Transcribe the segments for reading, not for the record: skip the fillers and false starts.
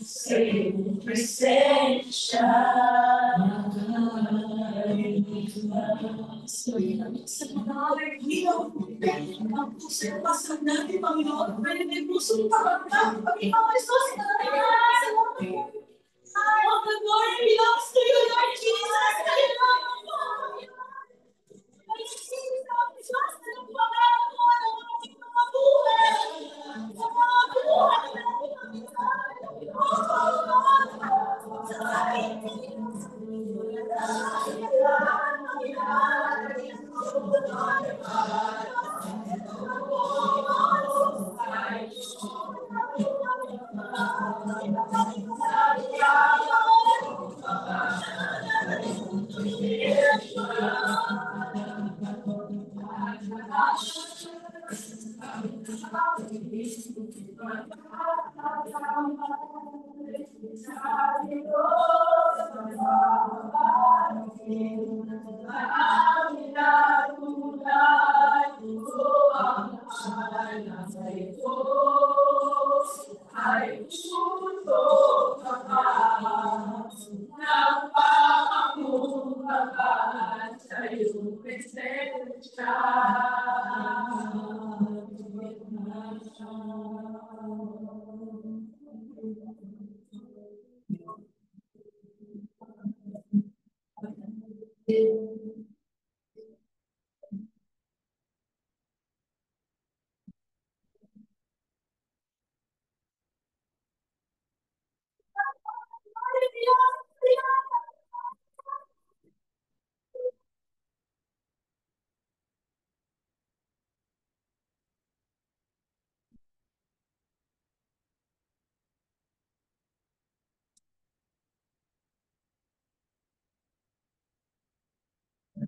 Sem presença. All the glory belongs to you, Lord Jesus.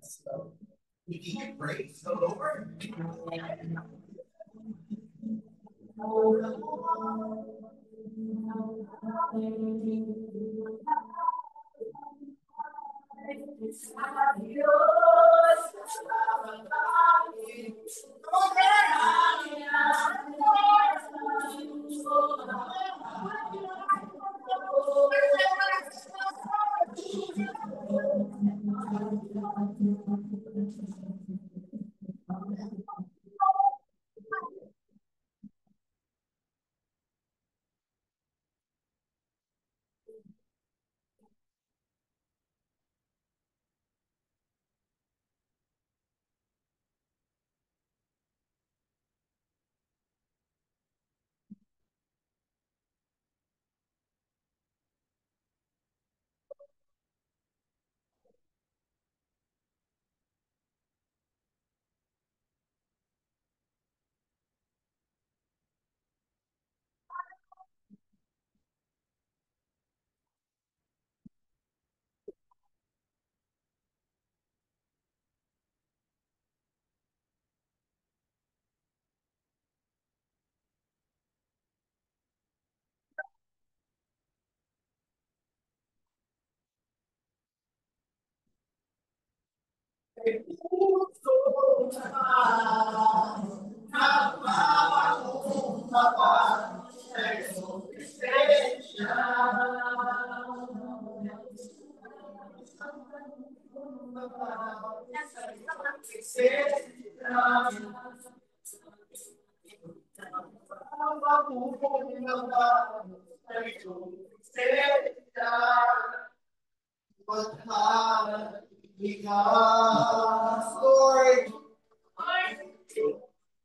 So we can praise the Lord. Lord.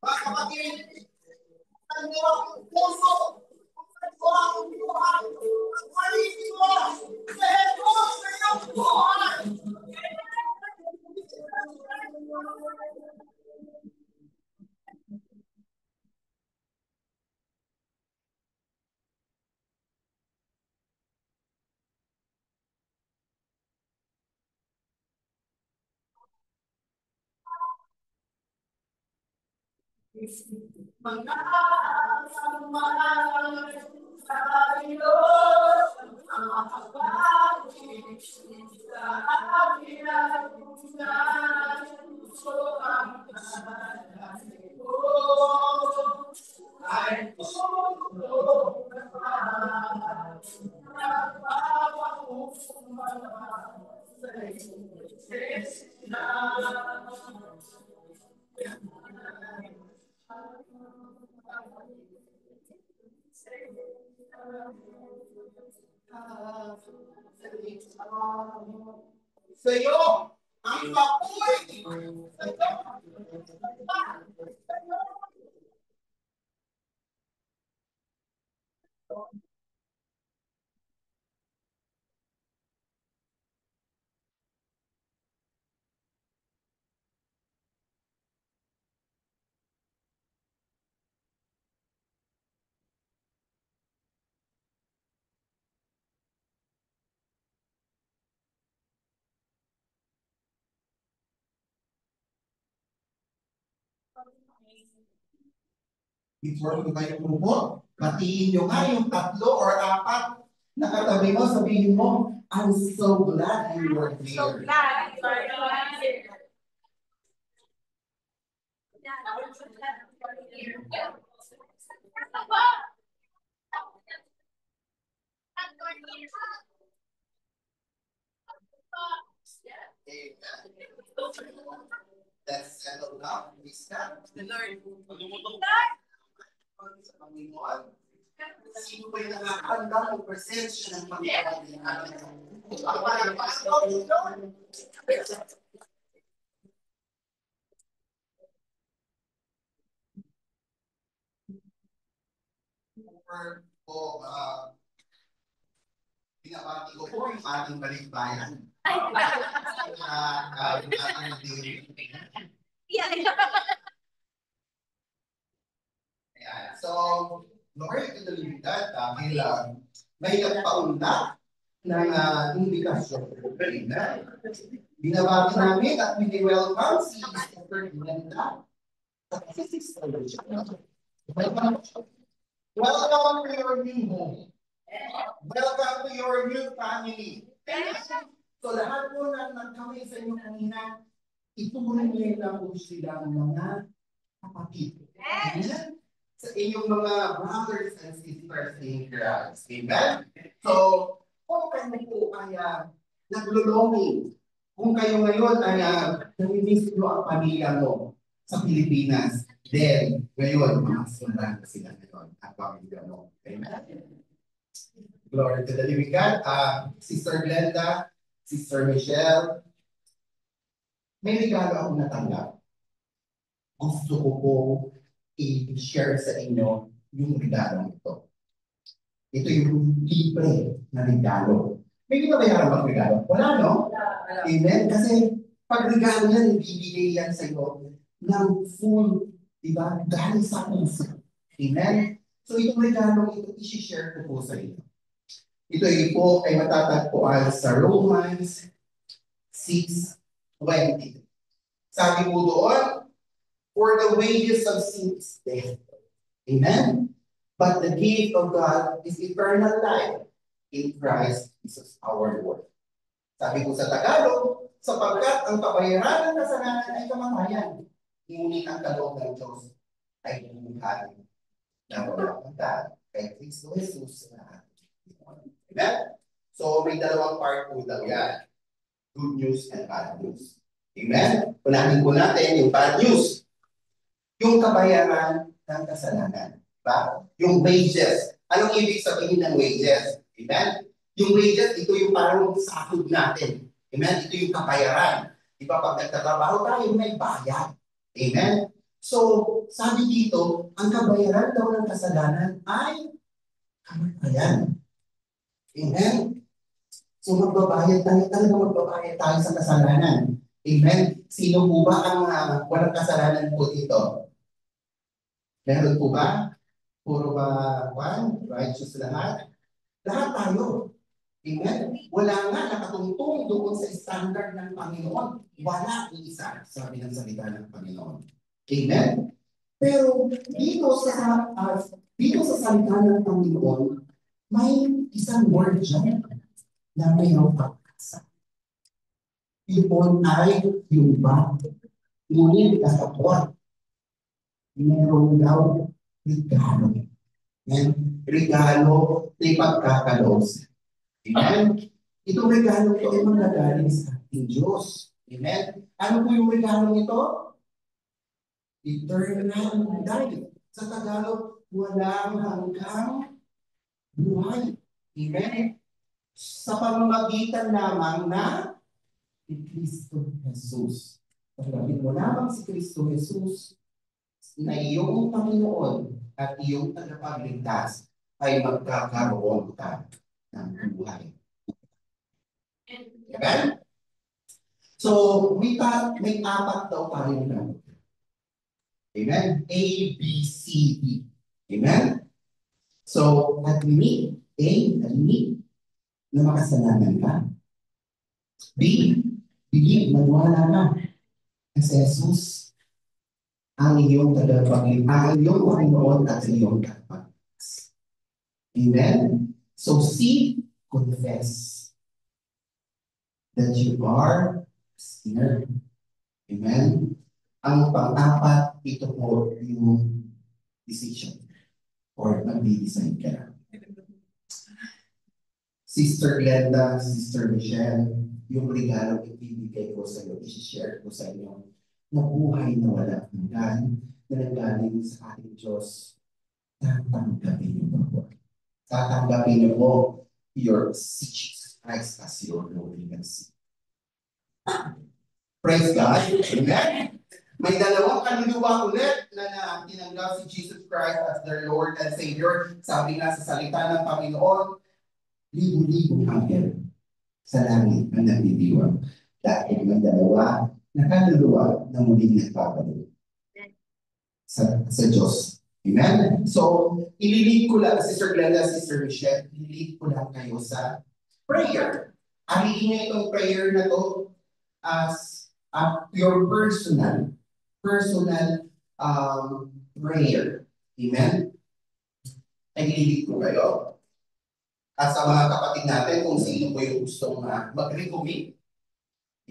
Mga kapatid, ang iyong puso, ang buhay, ang paligid mo, sa Diyos sa iyong buhay. Sa'yo, ang apoy. Before ko kayo umupo, batiin nyo nga yung 3 or 4 na katabi mo, sabihin mo, I'm so glad you were here. So glad you are here. Let's settle down. We stand. The Lord. Sa Panginoon. Sino ba yung nakakanda ng presensya ng Panginoon? Pinabati ko po yung ating balikbayan. So, Lord, ito na that dahil may nagpaunla ng invitation. Binabati namin at welcome si Sister Glenda. Welcome to your new home. Welcome to your new family. So lahat po na nagkamay sa inyo kanina, ituloy niyo lang po silang mga kapatid. Sa inyong mga brothers and sisters in Christ. Amen? So, kung kayo po ay naglulonging, kung kayo ngayon ay namimiss nyo ang pamilya mo sa Pilipinas, then ngayon, makasundan sila ngayon ang pamilya mo. Amen? Glory to the living God. Sister Glenda, Sister Michelle, may regalo akong natanggap. Gusto ko po i-share sa inyo yung regalo ito. Ito yung libre na regalo. May ginabayaran bang regalo? Wala, no? Amen? Kasi pag regalo yan, ibibigay yan sa iyo ng full, diba? Galing sa puso. Amen? So itong regalo ito, i-share ko po sa inyo. Ito po ay matatagpuan sa Romans 6:20. Sabi po doon, for the wages of sin is death. Amen? But the gift of God is eternal life in Christ Jesus our Lord. Sabi ko sa Tagalog, sapagkat ang kabayaran ng kasalanan ay kamatayan, ngunit ang kaloob ng Diyos ay bumuhay na walang hanggan kay Kristo Jesus na ating Panginoon. Amen? So may dalawang part po daw yan. Good news and bad news. Amen? Unahin po natin yung bad news. Yung kabayaran ng kasalanan. Diba? Yung wages. Anong ibig sabihin ng wages? Amen? Yung wages, ito yung parang sahod natin. Amen? Ito yung kabayaran. Diba? Pag nagtatrabaho tayo, may bayad. Amen? So, sabi dito, ang kabayaran daw ng kasalanan ay kamatayan. Amen? So, magbabayad tayo. Talaga magbabayad tayo sa kasalanan. Amen? Sino po ba ang walang kasalanan po dito? Meron po ba? Puro ba righteous lahat? Lahat tayo. Amen? Wala nga nakatungtong doon sa standard ng Panginoon. Wala isa, sabi ng salita ng Panginoon. Amen? Pero dito sa salita ng Panginoon, may isang word dyan na mayroong pagkasa. Yun ay yung ba? Ngunit kasapot. Meron daw regalo. Amen? Regalo na ipagkakaloob. Amen? Itong regalo ito ay manggagaling sa ating Diyos. Amen? Ano po yung regalo nito? Eternal life. Sa Tagalog, walang hanggang buhay. Amen? Sa pamamagitan lamang na ni Kristo Jesus. Pagdating mo lamang si Kristo Jesus na iyong Panginoon at iyong tagapagligtas ay magkakaroon ka ng buhay. Amen? So, may apat daw tayong gamit. Amen? A, B, C, D. Amen? So, admit, A, admit na makasalanan ka. B, believe, maniwala ka. Kasi Jesus, ang iyong tagapagligtas, ang iyong Panginoon at iyong tagapagligtas. Amen? So, C, confess that you are a sinner. Amen? Ang pang-apat, ito po yung decision or mag-decide ka na. Sister Glenda, Sister Michelle, yung regalo ibibigay ko sa iyo, i-share ko sa inyo na buhay na wala hanggan na nanggaling sa ating Diyos. Tatanggapin niyo po. Tatanggapin niyo po your Jesus Christ as your Lord and Savior. Praise God. Amen. May dalawang kaluluwa ulit na tinanggap si Jesus Christ as their Lord and Savior. Sabi nga sa salita ng Panginoon, libu-libong anghel sa langit ang nagdidiwang. Dahil may dalawa na kaluluwa na muling nagpapalo sa Diyos. Amen? So, ililid ko lang, Sister Glenda, Sister Michelle, ililid ko lang kayo sa prayer. Alihin niyo itong prayer na to as your personal prayer. Amen? Ay ililid ko kayo. At sa mga kapatid natin kung sino po yung gustong mag-recommit.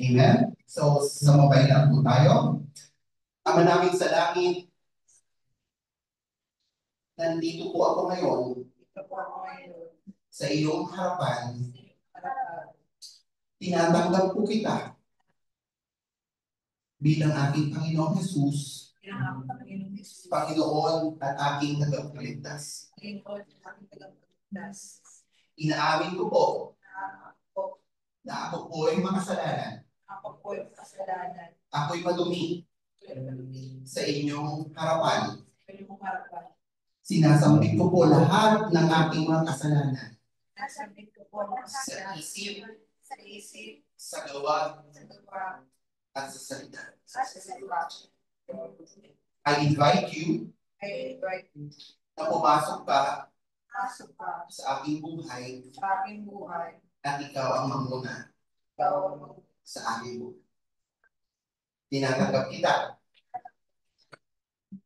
Amen? So, sumabay lang po tayo. Ama namin sa langit, nandito po ako ngayon sa iyong harapan. Tinatanggap po kita bilang aking Panginoon Jesus, Panginoon at aking tagapagligtas. Inaamin ko po na ako po ay makasalanan. Ako'y madumi sa inyong harapan. Sinasambit ko po lahat ng aking mga kasalanan. Sa isip, sa gawa, at sa salita. I invite you na pumasok ka sa aking buhay at ikaw ang mamuna sa aking buhay. Tinatanggap kita,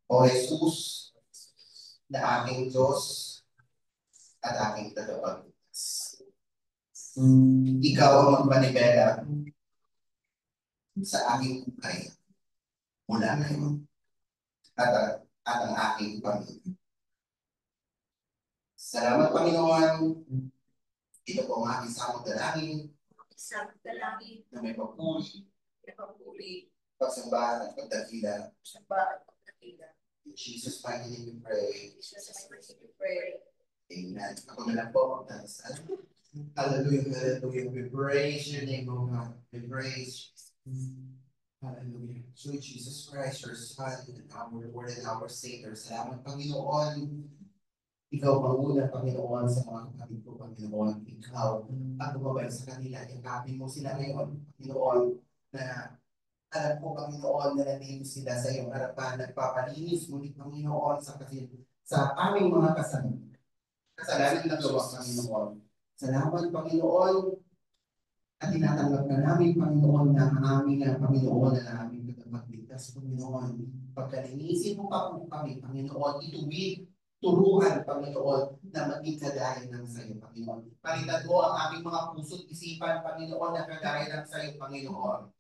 O Jesus, na aking Diyos at aking tagapagligtas. Ikaw ang magpanibela sa aking buhay mula ngayon at ang aking pamilya. Salamat, Panginoon. Ito po ang aking samot dalangin na may papuri, pagsambahan at pagdakila. In Jesus' mighty name we pray. Amen. Ako na lang po magdasal. Hallelujah, hallelujah. We praise your name, O God. We praise you. Hallelujah. Through Jesus Christ, your Son, and our Lord and our Savior. Salamat, Panginoon. Ikaw manguna, Panginoon, sa mga kapatid ko, Panginoon. Ikaw at tumabay sa kanila. Yakapin mo sila ngayon, Panginoon, na alam ko, Panginoon, na nandito sila sa iyong harapan, nagpapalinis, ngunit, Panginoon, sa aming mga kasalanan na gawa, Panginoon. Salamat, Panginoon, at tinatanggap na namin, Panginoon, na ang aming Panginoon na aming tagapagligtas sa Panginoon. Pagka linisin mo pa po kami, Panginoon, ituwid, turuan, Panginoon, na maging kagaya ng sa iyo, Panginoon. Palitan mo ang aming mga puso't isipan, Panginoon, na kagaya ng sa iyo, Panginoon.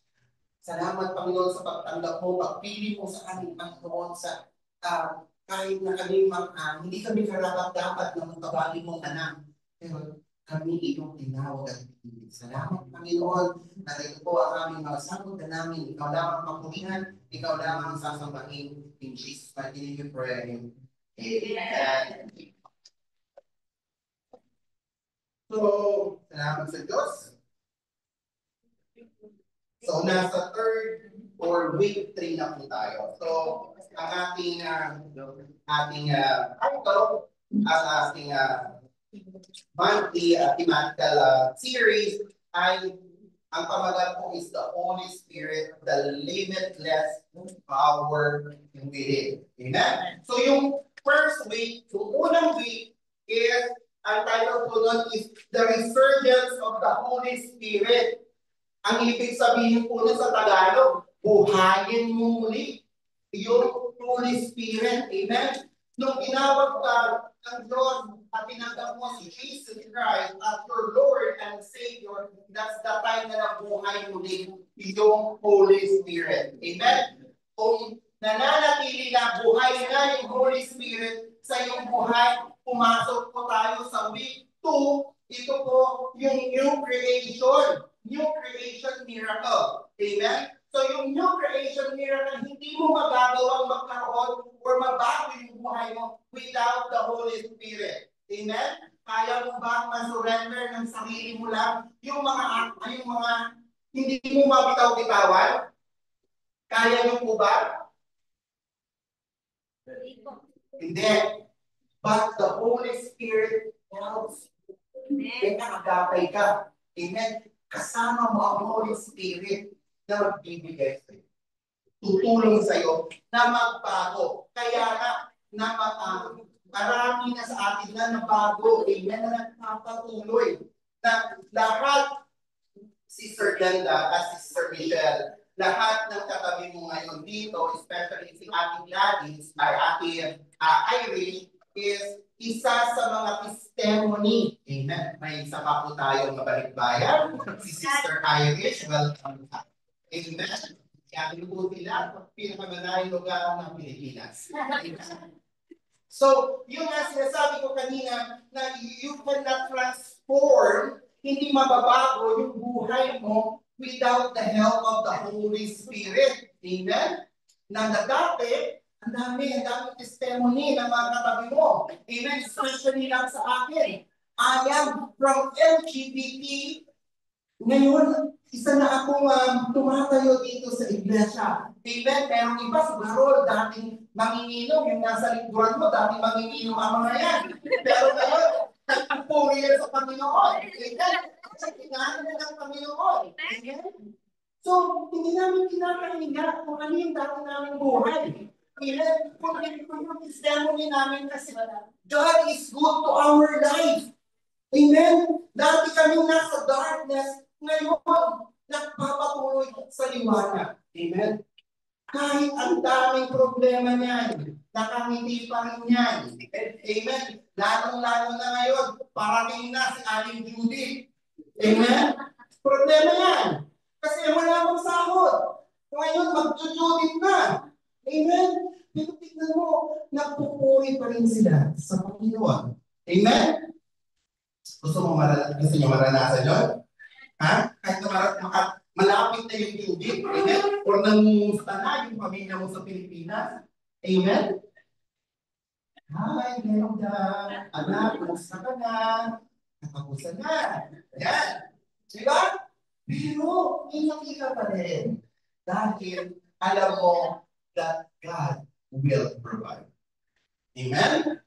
Salamat, Panginoon, sa pagtanggap mo, pagpili mo sa aming Panginoon sa kahit na kami hindi kami karapat-dapat na magtawagin mong anak. Pero kami iyong tinawag at pinili. Salamat, Panginoon, na ito po ang aming mga sagot na namin. Ikaw lamang papurihan, ikaw lamang sasambahin. In Jesus' mighty name we pray. Amen. So, salamat sa Diyos. So, nasa third or week 3 na po tayo. So, ang ating title as ating monthly thematical series ay ang pamagat po is the Holy Spirit, the limitless power within. Amen? So, yung first week, yung unang week is, ang title po nun is The Resurgence of the Holy Spirit. Ang ibig sabihin po na sa Tagalog, buhayin mo muli yung Holy Spirit. Amen? Nung inawag ka ng Diyos at tinanggap mo si Jesus Christ as your Lord and Savior, that's the time na nabuhay muli yung Holy Spirit. Amen? Kung nananatili na buhay na yung Holy Spirit sa iyong buhay, pumasok po tayo sa week 2. Ito po yung new creation miracle. Amen? So yung new creation miracle, hindi mo magagawang magkaroon or mabago yung buhay mo without the Holy Spirit. Amen? Kaya mo ba ma-surrender ng sarili mo lang yung mga hindi mo mabitaw-bitawan? Kaya niyo po ba? Hindi. But the Holy Spirit helps you. Kaya nakagapay ka. Amen? Kasama mo ang Holy Spirit na magbibigay sa iyo. Tutulong sa iyo na magbago. Kaya na marami na sa atin na nabago. Amen? Na nagpapatuloy. Na lahat, Sister Glenda at Sister Michelle, lahat ng katabi mo ngayon dito, especially si ating Gladys, ay ating Irish, is isa sa mga testimony. Amen. May isa pa po tayong mabalikbayan. Si Sister Irish, welcome. Amen. Kaya po sila, pinakamanayang lugar ng Pilipinas. So, yung nga sinasabi ko kanina, na you cannot transform, hindi mababago yung buhay mo without the help of the Holy Spirit. Amen? Na dati, ang dami testimony ng mga katabi mo. Amen? Especially lang sa akin. I am from LGBT. Ngayon, isa na akong tumatayo dito sa iglesia. Amen? Pero iba siguro, dating manginginom, yung nasa likuran mo, dating manginginom ang mga yan. Pero ngayon, nagpupuri yan sa Panginoon. Amen? Kasi kinahan na ng Panginoon. Amen? So, hindi namin kinakahinga kung ano yung dati namin buhay. Amen? Kung yung testimony namin kasi God is good to our life. Amen? Dati kami nasa darkness, ngayon, nagpapatuloy sa liwanag. Amen? Kahit ang daming problema niyan, nakangiti pa rin yan. Amen? Lalong-lalo na ngayon, parating na si Aling Judy. Amen? Problema yan. Kasi wala mong sahod. Ngayon, mag-Judith na. Amen? Pero tignan mo, nagpupuri pa rin sila sa Panginoon. Amen? Gusto nyo maranasan yun? Ha? Kahit na malapit na yung Judith. Amen? Or nangumusta na yung pamilya mo sa Pilipinas. Amen? Hi, meron ka. Anak, kumusta ka na? Nakapusan na. Yan. Diba? Pero, hindi ka pa rin. Dahil alam mo that God will provide. Amen?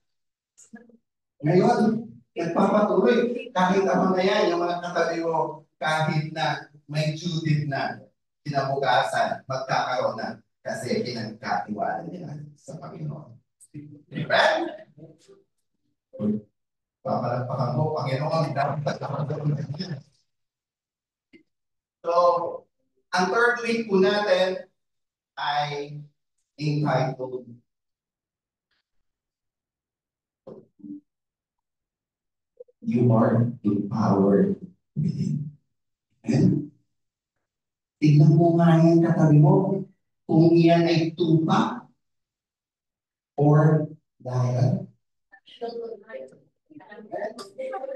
Ngayon, nagpapatuloy. Kahit ang mga yan, yung mga katabi mo, kahit na may Judith na kinabukasan, magkakaroon na kasi pinagkatiwala nila sa Panginoon. Amen? Papalagpakan mo, Panginoon. So, ang third week po natin I entitled You Are Empowered Within. Amen? Tignan mo nga yan katabi mo, kung yan ay tupa or dial.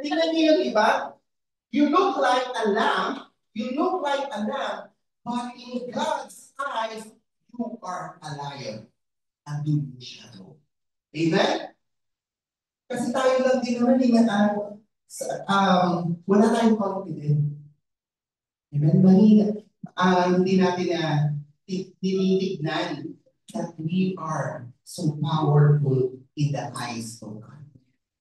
Tingnan niyo yung iba. You look like a lamb, but in God's eyes, you are a lion. Andun yung shadow. Amen? Kasi tayo lang din naman wala tayong confidence. Amen? Hindi natin tinitignan that we are so powerful in the eyes of God.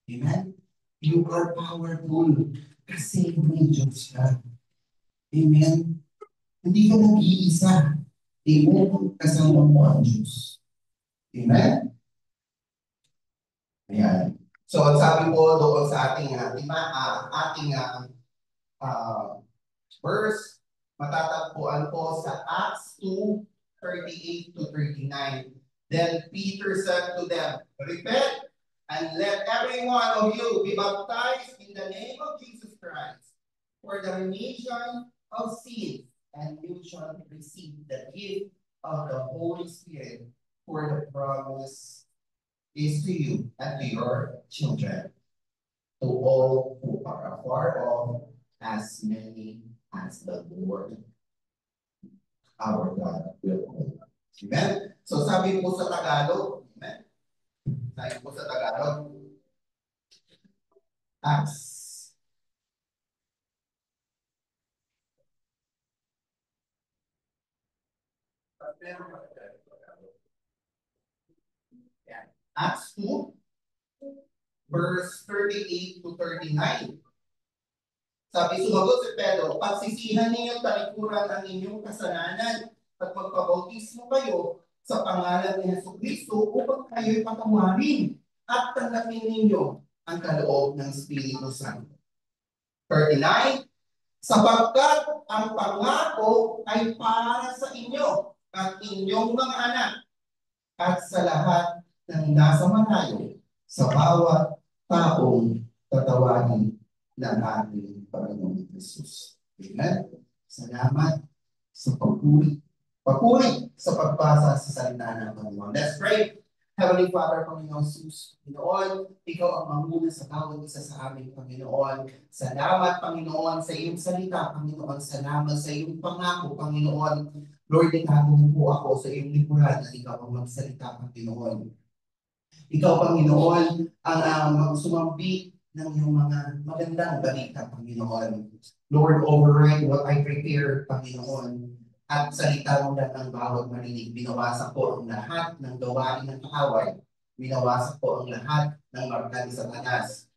Amen? You are powerful kasi may Diyos ka. Amen? Hindi ka nag-iisa. Amen? Kasama mo ang Diyos. Amen? Ayan. So, sabi po doon sa ating verse, matatagpuan po sa Acts 2:38 to 39. Then Peter said to them, repent and let every one of you be baptized in the name of Jesus Christ for the remission of sins, and you shall receive the gift of the Holy Spirit, for the promise is to you and to your children, to all who are afar off, as many as the Lord our God will call. Amen? So sabi po sa Tagalog, amen? Sabi po sa Tagalog, Acts. Acts 2, verse 38 to 39. Sabi, sumagot si Pedro, pagsisihan ninyo talikuran ang inyong kasalanan at magpabautismo kayo sa pangalan ni Jesucristo upang kayo'y patawarin at tanggapin ninyo ang kaloob ng Espiritu Santo. 39, sapagkat ang pangako ay para sa inyo at inyong mga anak at sa lahat ng nasa malayo, sa bawat taong tatawanin ng ating Panginoon Jesus. Amen? Salamat sa papuri sa pagbasa sa salita ng Panginoon. Let's pray. Heavenly Father, Panginoon Jesus, Panginoon, Ikaw ang manguna sa bawat isa sa amin, Panginoon. Salamat, Panginoon, sa iyong salita, Panginoon. Salamat sa iyong pangako, Panginoon. Lord, itago po ako sa iyong lipunan at Ikaw ang magsalita, Panginoon. Ikaw, Panginoon, ang sumambi ng iyong mga magandang balita, Panginoon. Lord, override what I prepared, Panginoon. At salita mo lang ang bawat marinig. Binawasan ko ang lahat ng gawain ng kaaway. Binawasan ko ang lahat ng marka ni Satanas.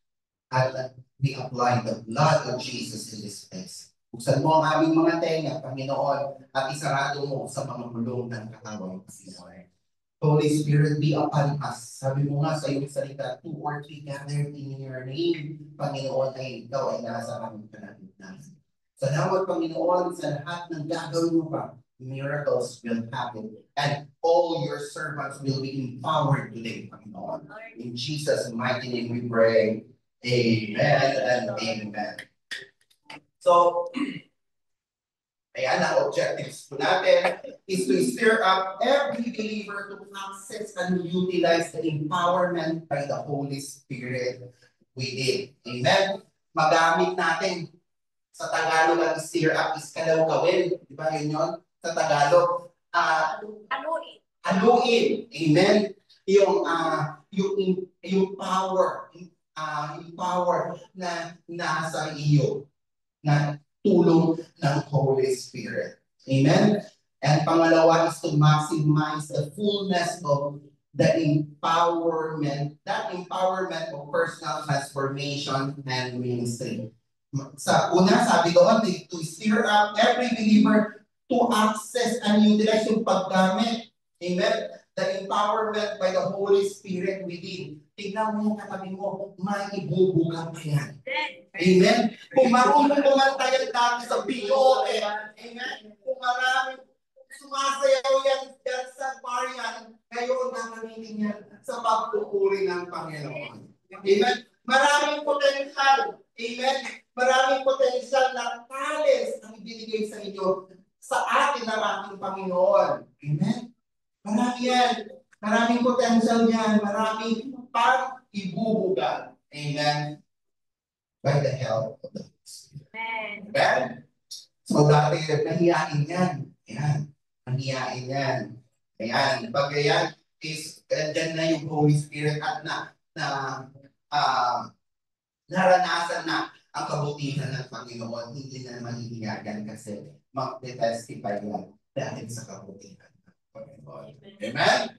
At we apply the blood of Jesus in this place. Buksan mo ang aming mga tenga, Panginoon, at isarado mo sa mga bulong ng kaaway, Panginoon. Holy Spirit, be upon us. Sabi mo nga sa iyong salita, 2 or 3 gathered in your name, Panginoon, ay ikaw ay nasa aming kalagitnaan. Salamat, Panginoon, sa lahat ng gagawin mo pa. Miracles will happen. And all your servants will be empowered today, Panginoon. In Jesus' mighty name we pray. Amen and amen. So, ayan, ang objectives po natin is to stir up every believer to access and utilize the empowerment by the Holy Spirit within. Amen? Magamit natin sa Tagalog ang stir up is kalawkawin. Di ba yun yun? Sa Tagalog, haluin. Amen? Yung power, yung power na nasa iyo, na tulong ng Holy Spirit. Amen? And pangalawa is to maximize the fullness of the empowerment, that empowerment of personal transformation and ministry. Sa una, sabi doon, to stir up every believer to access and utilize yung paggamit. Amen? The empowerment by the Holy Spirit within. Tignan mo yung katabi mo, may ibubugan pa yan. Amen? Kung marunong kumanta yan dati sa BOE, amen? Kung maraming sumasayaw yan dyan sa Marian, ngayon gagamitin yan sa pagpupuri ng Panginoon. Amen? Maraming potential. Amen? Maraming potential na talents ang ibinigay sa inyo sa atin ng ating Panginoon. Amen? Marami yan. Maraming potential yan. Maraming pag-ibubuga. Amen? By the help of the Holy Spirit. Amen? So dati, nahiyain yan. Ayan. Nahiyain yan. Ayan. Pag yan is, dyan na yung Holy Spirit at naranasan na ang kabutihan ng Panginoon. Hindi na naman hihiyagan kasi mag-testify yan dahil sa kabutihan ng Panginoon. Amen?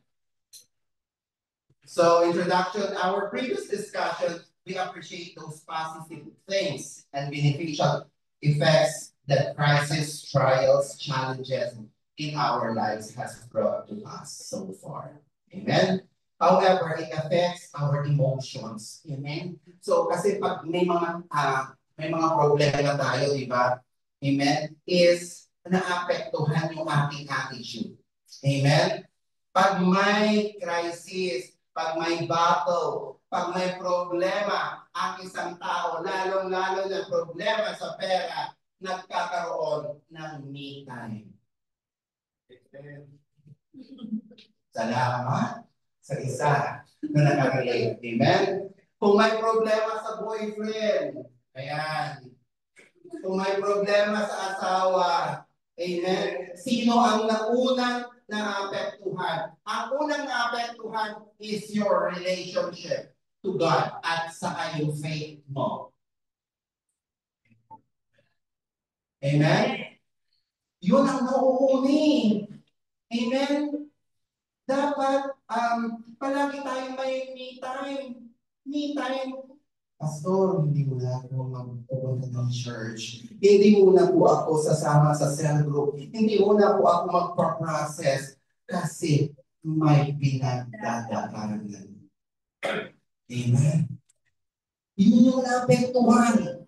So, introduction, our previous discussion, we appreciate those positive things and beneficial effects that crisis, trials, challenges in our lives has brought to us so far. Amen? However, it affects our emotions. Amen? So, kasi pag may mga problema tayo, di ba? Amen? Is naapektuhan yung ating attitude. Amen? Pag may crisis, pag may battle, pag may problema, ang isang tao, lalong-lalo na problema sa pera, nagkakaroon ng me time. Salamat sa isa na nakaka-relate. Amen? Kung may problema sa boyfriend, ayan. Kung may problema sa asawa, amen? Sino ang naunang naapektuhan? Ang unang naapektuhan is your relationship to God at saka yung faith mo. Amen? Yun ang nauuni. Amen? Dapat palagi tayong may me time. Me time. Pastor, hindi mo na ako magpupunta ng church. Hindi mo na po ako sasama sa cell group. Hindi mo na po ako magpa-process kasi may pinagdadaanan. Amen? Yun yung naapektuhan.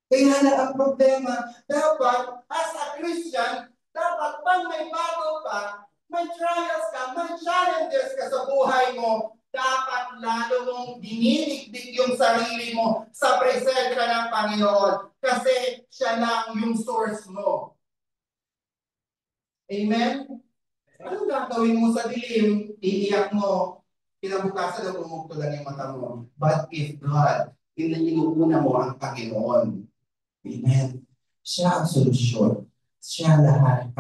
Kaya na ang problema, dapat, as a Christian, dapat pag may bago ka, may trials ka, may challenges ka sa buhay mo, dapat lalo mong dinidigdig yung sarili mo sa presensya ng Panginoon kasi siya lang yung source mo. Amen? Ano gagawin mo sa dilim? Iiyak mo, kinabukasan na bumukto lang yung mata mo. But if God, inuuna mo ang Panginoon, amen. Siya ang solusyon. Siya lahat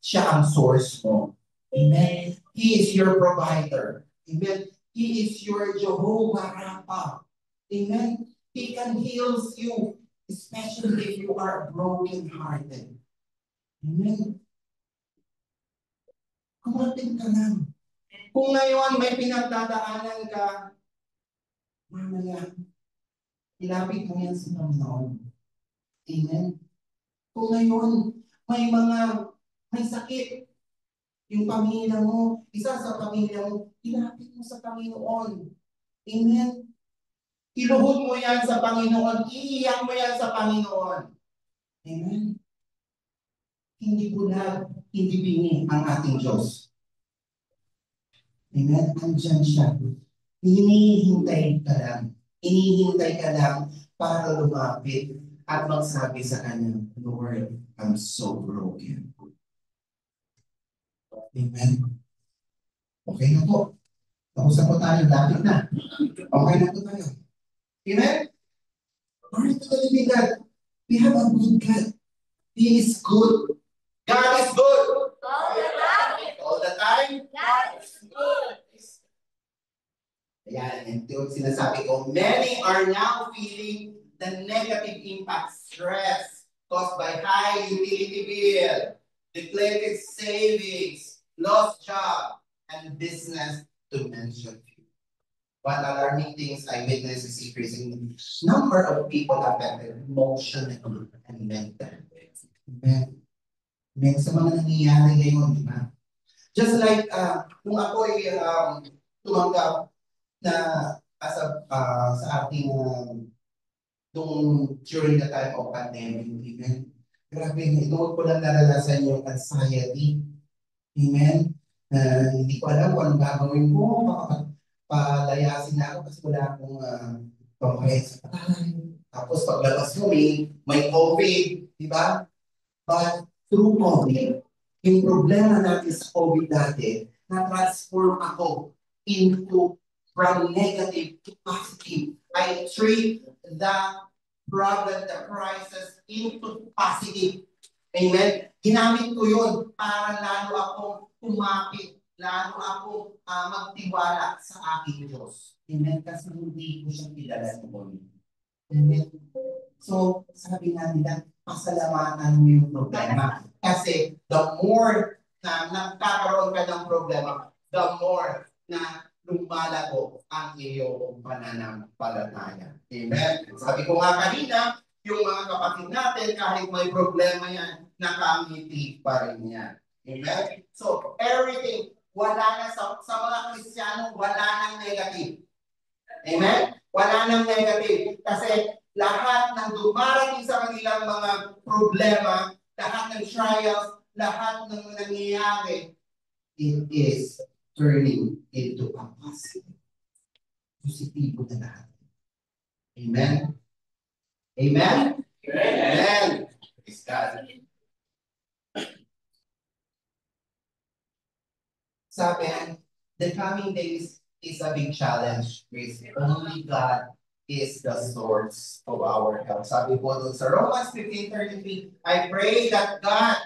siya ang source mo. Amen. He is your provider. Amen. He is your Jehovah Rapha. Amen. He can heal you, especially if you are broken-hearted. Amen. Kumapit ka lang. Kung ngayon may pinagdadaanan ka, mamaya, ilapit mo yan sa Panginoon. Amen. Kung ngayon, may sakit, yung pamilya mo, isa sa pamilya mo, ilapit mo sa Panginoon. Amen. Iluhod mo yan sa Panginoon, iiyak mo yan sa Panginoon. Amen. Hindi bulag, hindi bingi ang ating Diyos. Amen. Andiyan siya. Hinihintay ka lang. Hinihintay ka lang para lumapit at magsabi sa Kanya, Lord, I'm so broken. Amen. Okay na po. Tapos na po tayo. Lapit na. Okay na po tayo. Amen? Glory to the living God. We have a good God. He is good. God is good. All the time. All the time. God is good. Ayan, yung sinasabi ko, many are now feeling the negative impact, stress caused by high utility bill, depleted savings, lost job, and business to mention few. What alarming things I witness is increasing number of people affected emotionally and mentally. Amen. Amen. Sa mga nangyayari ngayon, di ba? Just like, kung ako ay tumanggap na sa ating during the time of pandemic, amen. Grabe, ito ko lang naranasan yung anxiety. Amen? Hindi ko alam kung anong gagawin ko. Palayasin na ako kasi wala akong pamahit sa patay. Tapos paglabas ko, may COVID, di ba? But through COVID, yung problema natin sa COVID dati, na-transform ako into from negative to positive. I treat the problem, the crisis into positive. Amen? Ginamit ko yun para lalo akong kumapit, lalo akong magtiwala sa aking Diyos. Amen? Kasi hindi ko siya kilala noon. Amen? So, sabi nga nila, pasalamatan mo yung problema. Kasi the more na nagkakaroon ka ng problema, the more na lumalago ang iyong pananampalataya. Amen? Sabi ko nga kanina, yung mga kapatid natin, kahit may problema yan, nakangiti pa rin yan. Amen? So, everything, wala na sa mga Kristiyano, wala nang negative. Amen? Wala nang negative. Kasi lahat ng dumarating sa kanilang mga problema, lahat ng trials, lahat ng nangyayari, it is turning into a positive. Positibo na lahat. Amen? Amen? Amen. Praise God. Sabi, the coming days is a big challenge. Only God is the source of our help. Sabi po doon sa Romans 15:33, I pray that God,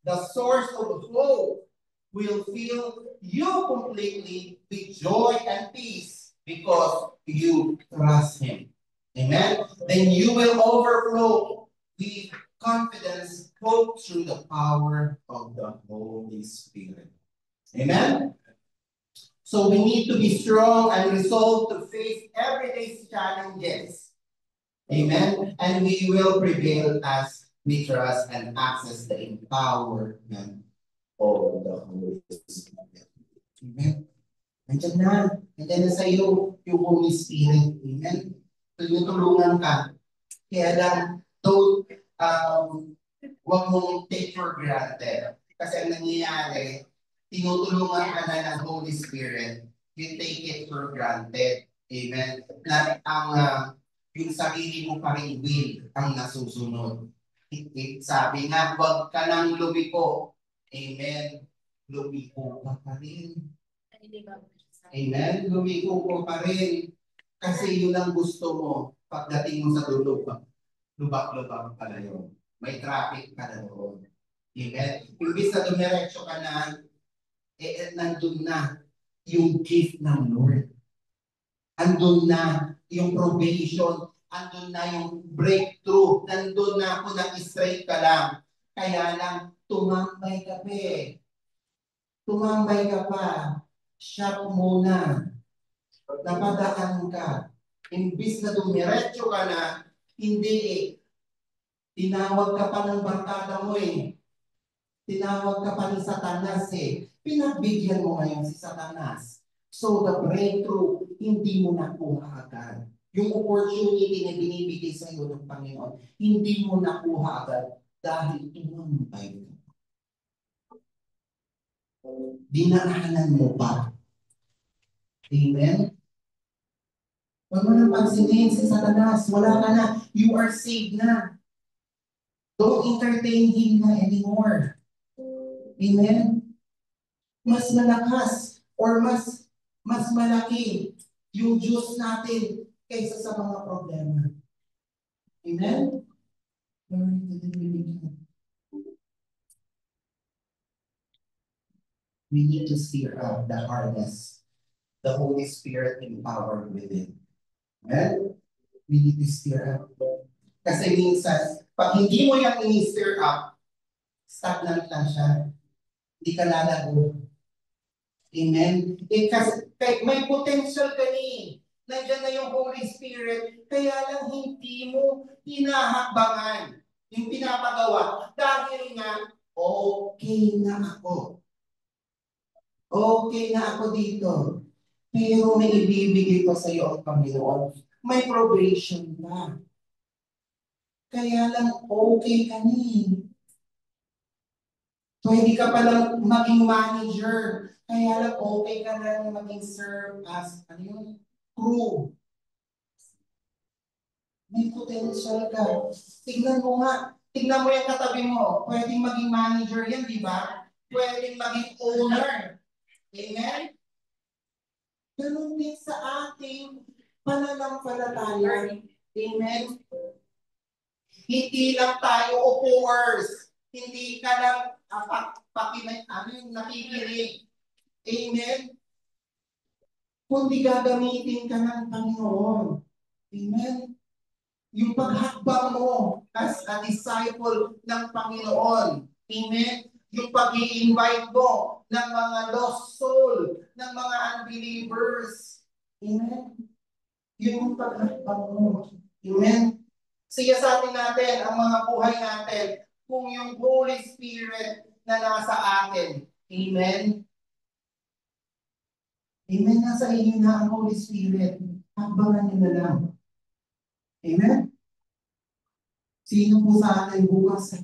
the source of hope, will fill you completely with joy and peace because you trust Him. Amen? Then you will overflow with confidence, hope through the power of the Holy Spirit. Amen? So we need to be strong and resolved to face everyday's challenges. Amen? And we will prevail as we trust and access the empowerment of the Holy Spirit. Amen? Nandiyan na sa iyo yung Holy Spirit. Amen? Tulungan ka. Kaya lang, don't, huwag mong take for granted. Kasi ang nangyayari, tinutulungan ka na ng Holy Spirit, you take it for granted. Amen? Na yung sarili mo pa rin will ang nasusunod. Sabi nga, huwag ka nang lumiko. Amen? Lumiko ka pa rin. Amen? Lumiko ka pa rin. Kasi yun ang gusto mo pagdating mo sa dulo. Lubak-lubak pala yun. May traffic ka na doon. Amen? Imbis na dumiretso ka na, nandun na yung gift ng Lord. Andun na yung probation. Andun na yung breakthrough. Nandun na kung nag-straight ka lang. Kaya lang, tumambay ka pa eh. Tumambay ka pa. Shop muna. Napadaan ka. Imbis na dumiretso ka na, hindi eh. Tinawag ka pa ng barkada mo eh. Tinawag ka pa ni Satanas eh. Pinagbigyan mo ngayon si Satanas. So the breakthrough, hindi mo nakuha agad. Yung opportunity na binibigay sa iyo ng Panginoon, hindi mo nakuha agad dahil tumambay ka. Dinaanan mo pa. Amen? Huwag mo nang pansinin si Satanas. Wala ka na. You are saved na. Don't entertain him na anymore. Amen? Mas malakas or mas malaki yung Diyos natin kaysa sa mga problema. Amen? We need to stir up the hardness. The Holy Spirit empowered within. Amen? We need to stir up. Kasi minsan, pag hindi mo yung ini-stir up, stagnant lang siya. Hindi ka lalago. Amen? Kasi may potential ka ni. Nandiyan na yung Holy Spirit, kaya lang hindi mo hinahakbangan yung pinapagawa. Dahil nga, okay na ako. Okay na ako dito. Pero may ibibigay pa sa iyo ang Panginoon. May probation na. Kaya lang okay ka ni. Pwede ka palang maging manager. Kaya lang okay ka lang maging serve as, ano yun, crew. May potential ka. Tignan mo nga. Tignan mo yung katabi mo. Pwedeng maging manager yan, di ba? Pwedeng maging owner. Amen? Ganun din sa ating pananampalataya. Amen? Hindi lang tayo upuers. Hindi ka lang nakikinig. Amen? Kundi gagamitin ka ng Panginoon. Amen? Yung paghakbang mo as a disciple ng Panginoon. Amen? Yung pag-i-invite mo ng mga lost soul, ng mga unbelievers. Amen? Yung paghakbang mo. Amen? Siyasatin natin ang mga buhay natin kung yung Holy Spirit na nasa atin. Amen? Amen? Nasa inyo na ang Holy Spirit. Hakbangan niyo na lang. Amen? Sino po sa atin bukas I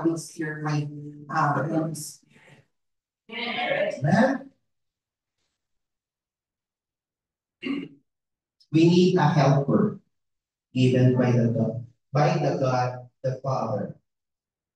will steer my Holy Spirit. Amen? We need a helper given by the God, the Father.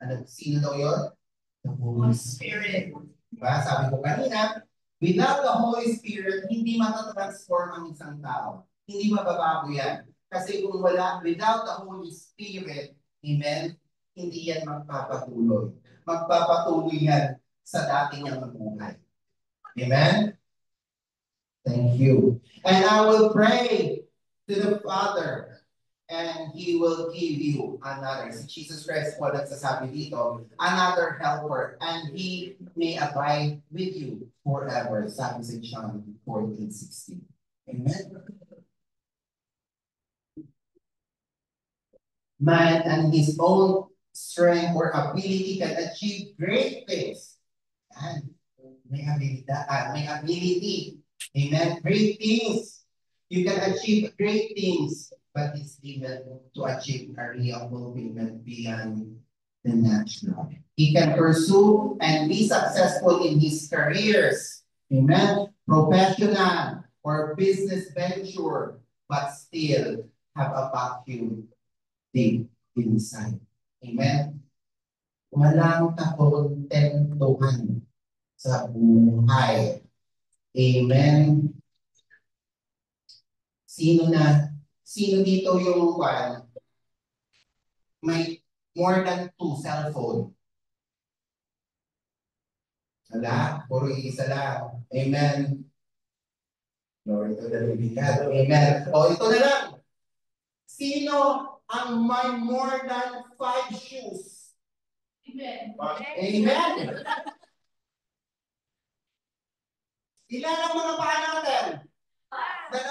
Ano, sino daw yun? The Holy Spirit. Diba? Sabi ko kanina, without the Holy Spirit, hindi matatransform ang isang tao. Hindi mababago yan. Kasi kung wala, without the Holy Spirit, amen, hindi yan magpapatuloy. Magpapatuloy yan sa dati niyang mabuhay. Amen? Thank you. And I will pray to the Father and He will give you another. Si Jesus Christ po nagsasabi dito, another helper, and He may abide with you forever. Sabi sa John 14:16. Amen? Man and his own strength or ability can achieve great things. And may ability. Amen? Great things. You can achieve great things, but it's given to achieve a real fulfillment beyond the natural. He can pursue and be successful in his careers. Amen? Professional or business venture, but still have a vacuum deep inside. Amen? Walang kakontentuhan sa buhay. Amen? Sino dito yung may more than 2 cellphone? Wala, puro isa lang. Amen? Glory to the living God. Amen. O, ito na lang. Sino ang may more than 5 shoes? Amen. Amen? Ilan ang mga paa natin? 2.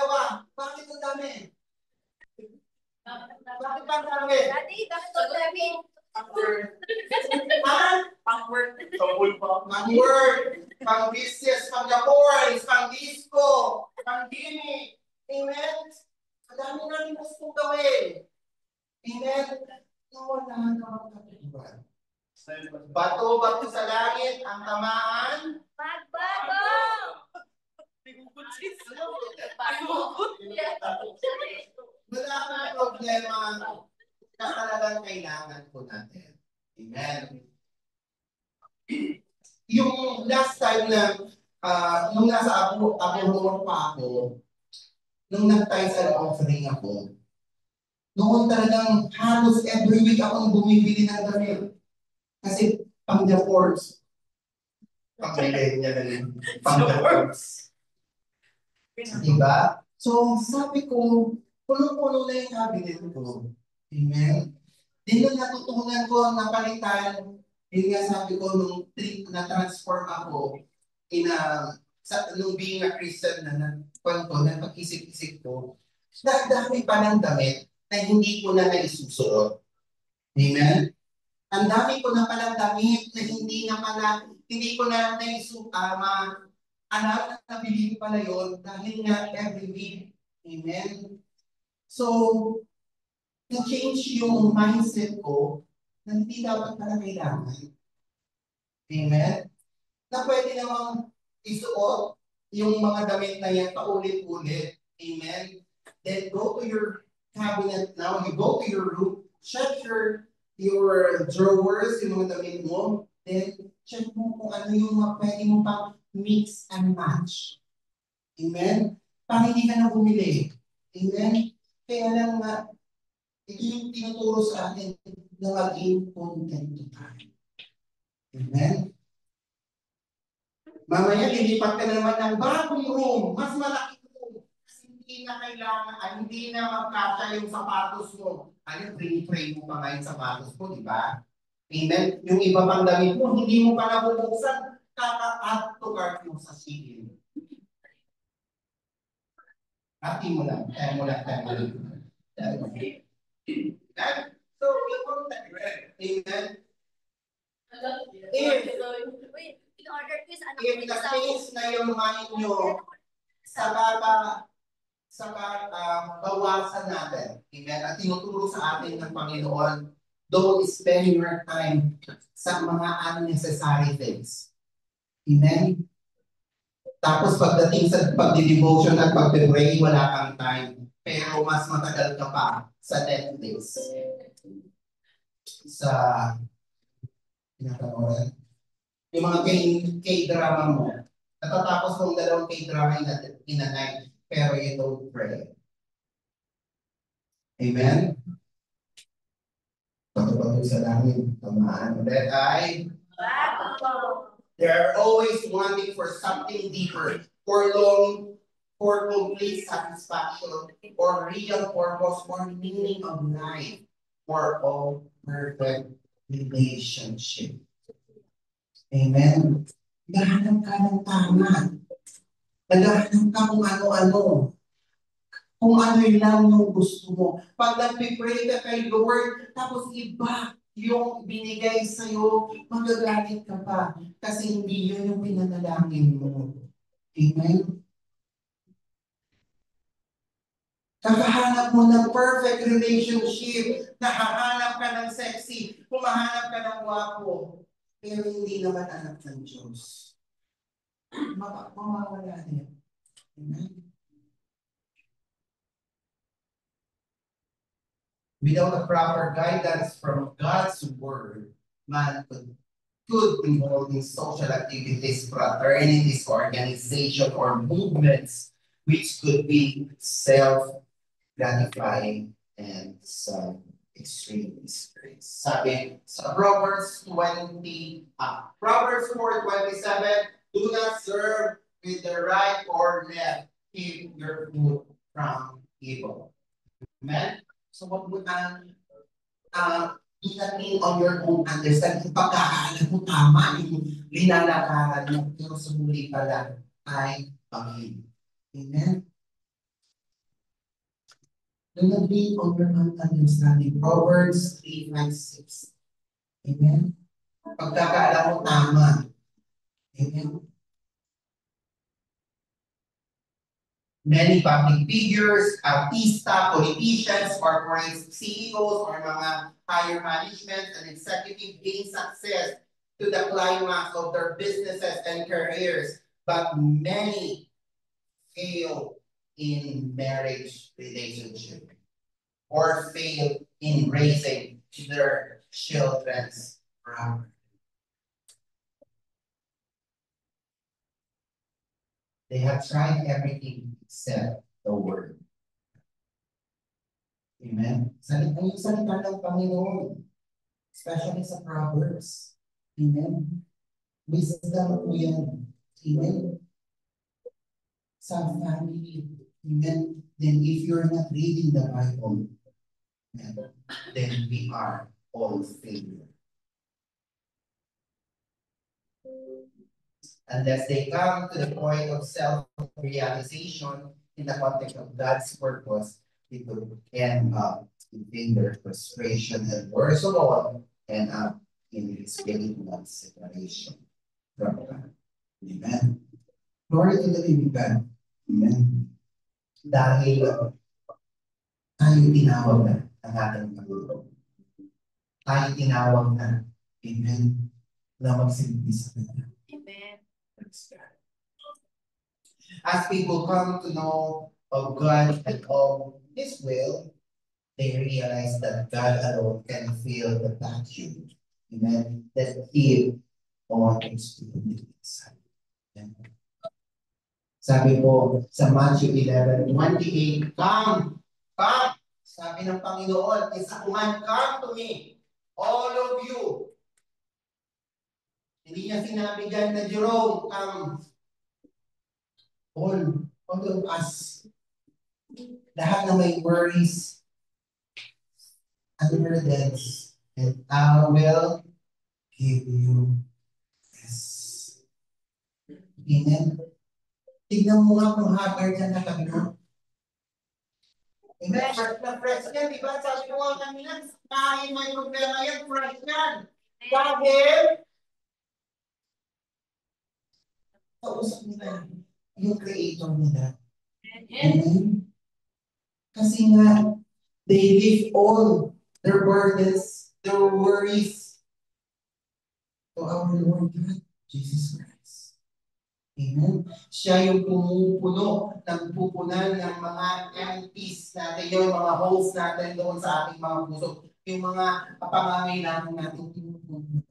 Bakit ang dami? Bakit ba ang dami? Daddy, bakit ang dami? Pang-work. Pang-work. Pang-work. Pang-business. Pang-gapoys. Pang-disco. Pang-gimmick. Amen? Ang dami natin gustong gawin. Amen? Nawala na ang katuturan. Bato-bato sa langit ang tamaan. Magbago! Wala na problema. Kakalagang kailangan po natin. Amen. Yung last time na nung nasa Apo pa ako, nung nag-tithes and offering ako, noon talagang halos every week akong bumibili ng damit. Kasi pang-the-force. Pang-the-force. Diba? So, sabi ko, punong-puno na yung cabinet ko. Amen? Din nung natutunan ko na palitan, yun nga sabi ko, nung na-transform ako, nung being a Christian na pag-isip-isip ko, dami pa ng damit na hindi ko na naisusuot. Amen? Ang dami ko na palang damit na hindi ko na alam na nabili ko pala yun dahil nga every week. Amen? So, na-change yung mindset ko na hindi dapat pala kailangan. Amen? Na pwede namang isuot yung mga damit na yan paulit-ulit. Amen? Then go to your cabinet now. You go to your room, check your drawers, yung mga damit mo. Then check mo kung ano yung mga pwede mo pang mix and match. Amen? Para hindi ka na bumili. Amen? Kaya lang ito yung tinuturo sa atin na maging contento tayo. Amen? Mamaya, lilipat ka na naman ng bagong room, mas malaki room. Kasi hindi na kailangan, hindi na magkasya yung sapatos mo. Ano, frame mo pa nga yung sapatos mo, di ba? Amen? Yung iba pang damit mo, hindi mo pa nabubuksan, kaka-add to cart mo sa CD. Ati mo lang, tayo mo lang. Amen? So, amen? If the things na yung mind nyo saka bawasan natin. Amen? At tinuturo sa atin ng Panginoon, don't spend your time sa mga unnecessary things. Amen? Tapos pagdating sa pagdi-devotion at pagpe-pray, wala kang time. Pero mas matagal ka pa sa Netflix. Sa pinapanood. Yung mga K-drama mo. Natatapos mong dalawang K-drama in a night, pero you don't pray. Amen? Patuloy sa langit, tamaan ulit ay they're always wanting for something deeper, for complete satisfaction, or real purpose, or meaning of life, for all perfect relationship. Amen? Naghahanap ka ng tama. Naghahanap ka kung ano-ano. Kung ano lang yung gusto mo. Pag nag-pray ka kay Lord, tapos iba yung binigay sa'yo, magagalit ka pa. Kasi hindi yun yung pinanalangin mo. Amen? Kakahanap mo ng perfect relationship. Nakahanap ka ng sexy. Kumahanap ka ng wapo. Pero hindi naman anak ng Diyos. Mawawala din. Amen? Without a proper guidance from God's word, man could involve in social activities, fraternities, organization, or movements which could be self-gratifying and some extreme disgrace. Sabi sa Proverbs 4:27, do not serve with the right or left, keep your foot from evil. Amen? So what would do not lean on your own understanding. Pagkakaalam mo tama yung linalakaran mo, pero sa muli pala ay Panginoon. Amen? Do not lean on your own understanding. Proverbs 3:5-6. Amen? Pagkakaalam mo tama. Amen? Many public figures, artista, politicians, corporate CEOs, or mga higher management and executive gain success to the climax of their businesses and careers, but many fail in marriage relationship or fail in raising their children's property. They have tried everything except the word. Amen? Yung salita ng Panginoon, especially sa Proverbs. Amen? Wisdom po yan. Amen? Sa family. Amen? Then if you're not reading the Bible, then we are all failure. Unless they come to the point of self-realization in the context of God's purpose, it will end up in their frustration and worst of all, end up in spiritual separation from God. Amen. Glory to the living God. Amen. Dahil tayo tinawag na ang ating Panginoon. Tayo tinawag na. Amen. na magsilbi sa kanya. Amen. As people come to know of God and of His will, they realize that God alone can fill the vacuum. Amen. That He on experience inside. Amen. Sabi po sa Matthew 11:28, come, come. Sabi ng Panginoon, isa kuman, come to me, all of you. Hindi niya sinabi dyan na Jerome, come. All of us. Lahat na may worries and burdens, and I will give you rest. Amen. Tignan mo nga kung haggard yan na kami, no? Amen. Fresh na fresh yan, di ba? Sabi ko nga kanina, kahit may problema yan, fresh yan. Dahil, kausap nila yung creator nila. Amen. Kasi nga, they leave all their burdens, their worries to our Lord God, Jesus Christ. Amen. Siya yung pumupuno, nagpupunan ng mga empties natin, yung mga holes natin doon sa ating mga puso, yung mga pangangailangan natin pinupuno.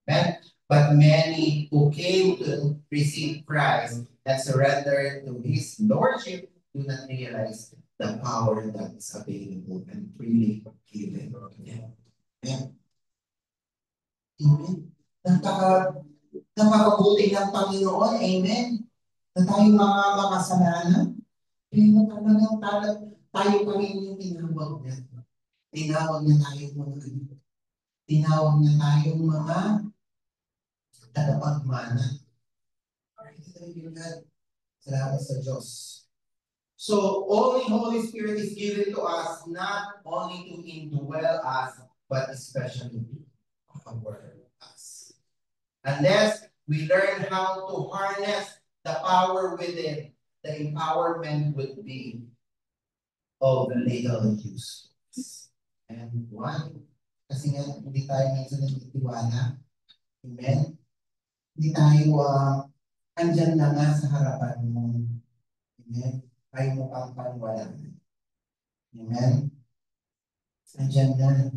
Amen. But many who came to receive Christ and surrender to His Lordship do not realize the power that is available and freely given to them. Amen. Amen. Napakabuti ng Panginoon. Amen. Na tayo mga makasalanan. Pero talagang tayo pa rin yung tinawag niya. Tinawag niya tayong mga tinawag niya tayong mga tagapagmana. Salamat sa Diyos. So, only Holy Spirit is given to us not only to indwell us, but especially to empower us. Unless we learn how to harness the power within, the empowerment would be of little use. And why? Kasi nga, hindi tayo minsan nagtitiwala. Amen? Hindi tayo andyan na nga sa harapan mo. Amen? Ayaw mo pang paniwalaan. Amen? Andyan na.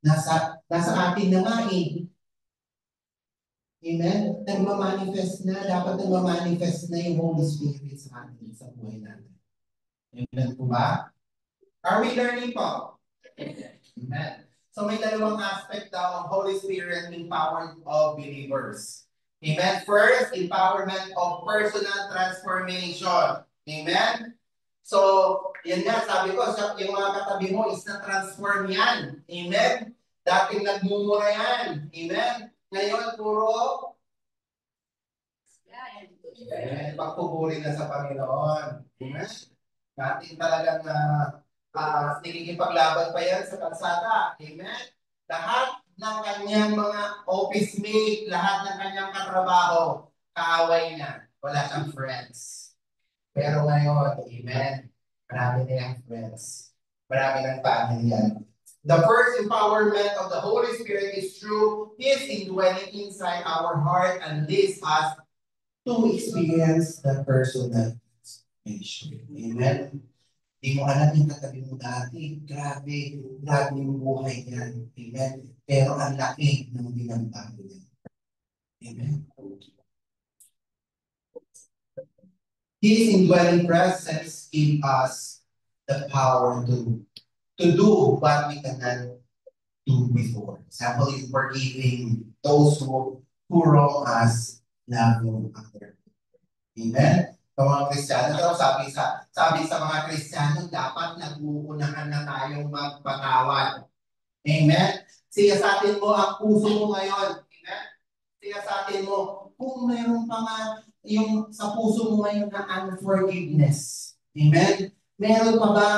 Nasa atin na nga eh. Amen? Nagmamanifest na, dapat nagmamanifest na yung Holy Spirit sa atin, sa buhay natin. Amen po ba? Are we learning po? Amen. So may dalawang aspect daw ang Holy Spirit empowerment of believers. Amen. First, empowerment of personal transformation. Amen. So, yan nga, sabi ko, yung mga katabi mo is na-transform yan. Amen. Dating nagmumura yan. Amen. Ngayon, puro pagpupuri na sa Panginoon. Amen. Natin talagang nagigipaglaban pa yan sa kalsada. Amen. Lahat ng kanyang mga office mate, lahat ng kanyang katrabaho, kaaway niya. Wala siyang friends. Pero ngayon, amen, marami na yung friends. Marami ng family yan. The first empowerment of the Holy Spirit is through His indwelling inside our heart and leads us to experience the personal transformation. Amen. Di mo alam yung katabi mo dati. Grabe yung buhay niyan. Amen. Pero ang laki ng binagbago niya. Amen. His indwelling presence gives us the power to do what we cannot do before. Example is forgiving those who wrong us, loving other. Amen. Sa mga Kristiyano, pero sabi sa mga Kristiyano, dapat nag-uunahan na tayong magpatawad. Amen. Siyasatin mo ang puso mo ngayon. Amen. Siyasatin mo kung mayroon pa nga yung sa puso mo ngayon na unforgiveness. Amen. Meron pa ba